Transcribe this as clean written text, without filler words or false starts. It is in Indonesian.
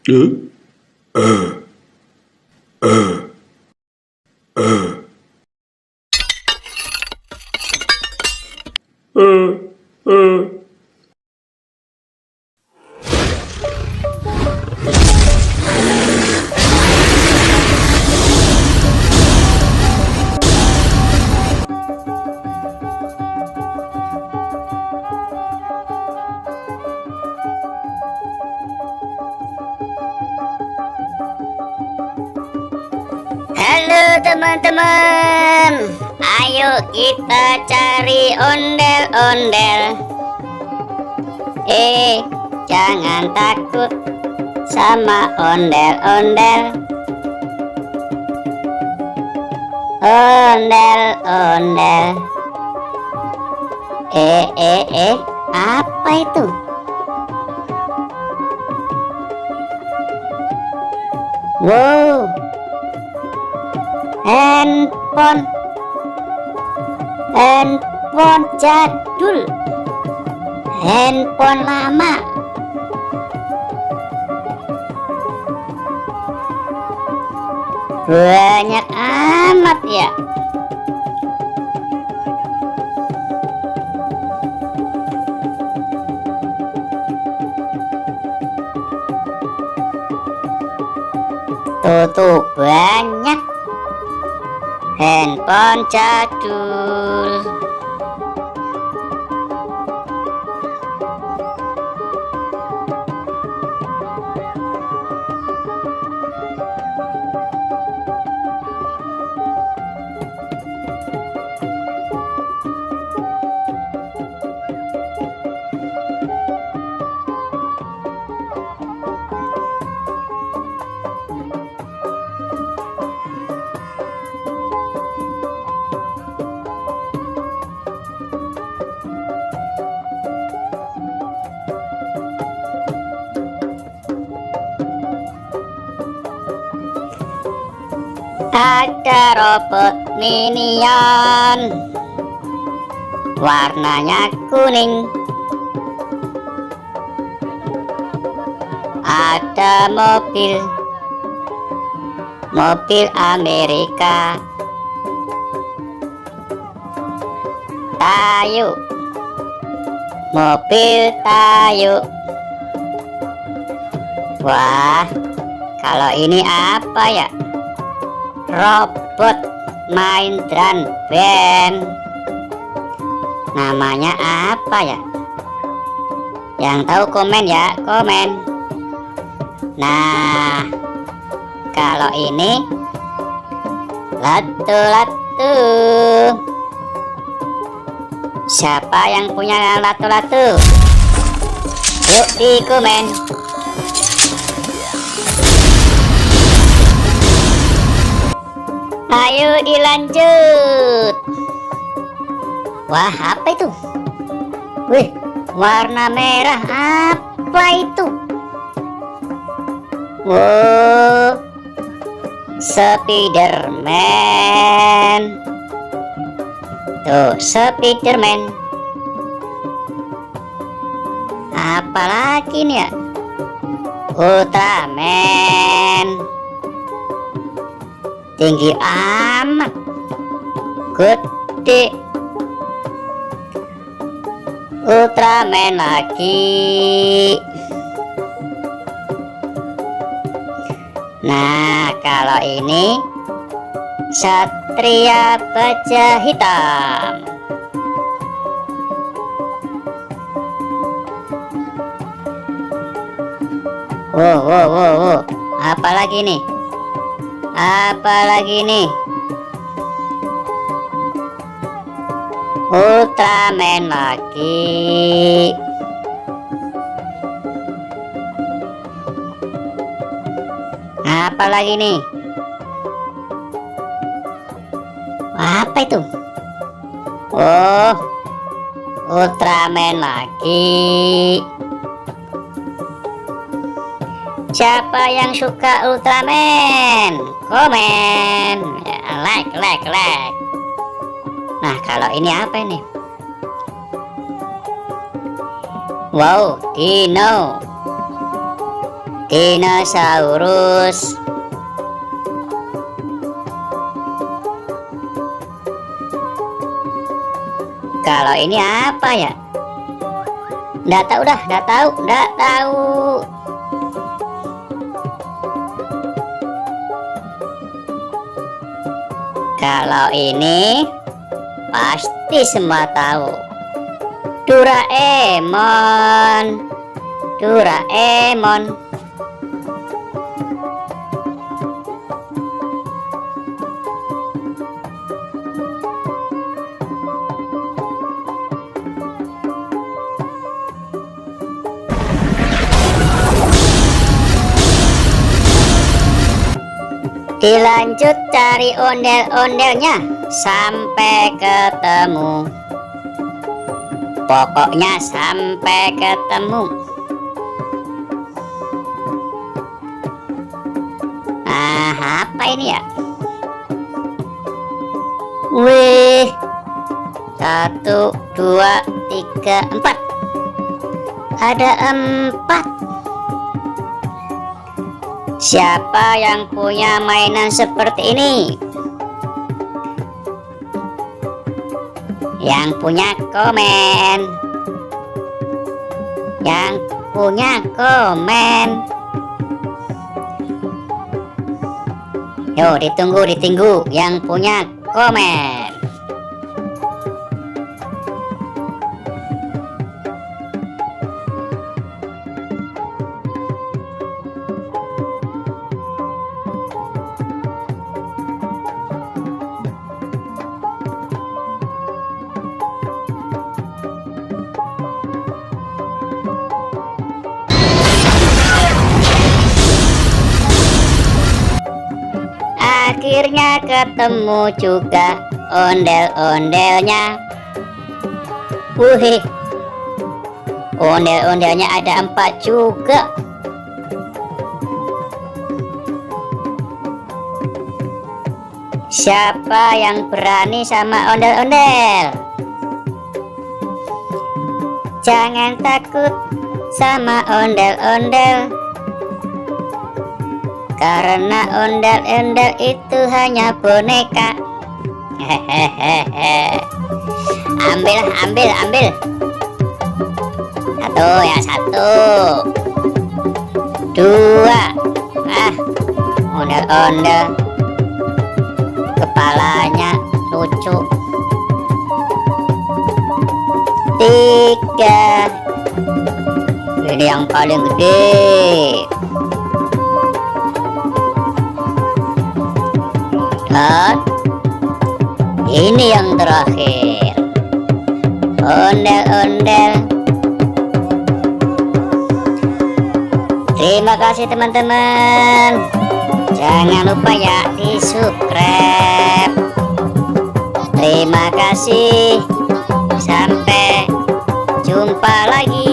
Halo teman-teman, ayo kita cari ondel-ondel. Jangan takut sama ondel-ondel. Ondel-ondel. Apa itu? Wow, handphone jadul, handphone lama. Banyak amat ya. Tuh banyak handphone jadul. Ada robot minion, warnanya kuning. Ada mobil Amerika. Tayo, mobil tayo. Wah, kalau ini apa ya? Robot main drum band. Namanya apa ya? Yang tahu komen ya, komen. Nah, kalau ini latu-latu. Siapa yang punya latu-latu? Yuk di komen. Ayo dilanjut. Wah, apa itu? Wih, warna merah. Apa itu? Wow, Spiderman. Tuh, Spiderman. Apalagi nih ya? Ultraman. Tinggi amat, gede. Ultraman lagi. Nah, kalau ini Satria Baja Hitam. Wow. Apalagi nih? Apalagi nih? Ultraman lagi. Apalagi nih? Apa itu? Oh, Ultraman lagi. Siapa yang suka Ultraman? Komen, like. Nah, kalau ini apa ini? Wow, Dino. Dinosaurus. Kalau ini apa ya? Nggak tahu dah, nggak tahu. Kalau ini pasti semua tahu. Doraemon. Dilanjut cari ondel-ondelnya sampai ketemu. Pokoknya sampai ketemu. Nah, apa ini ya? Wih, 1, 2, 3, 4. Ada 4. Siapa yang punya mainan seperti ini? Yang punya komen. Yo, ditunggu yang punya komen. Akhirnya ketemu juga ondel-ondelnya. Wih, ondel-ondelnya ada 4 juga. Siapa yang berani sama ondel-ondel? Jangan takut sama ondel-ondel, karena ondel-ondel itu hanya boneka. Hehehe. Ambil. Satu, 2. Ondel-ondel kepalanya lucu. 3. Ini yang paling gede. Dan ini yang terakhir. Ondel-ondel. Terima kasih teman-teman. Jangan lupa ya di subscribe. Terima kasih. Sampai jumpa lagi.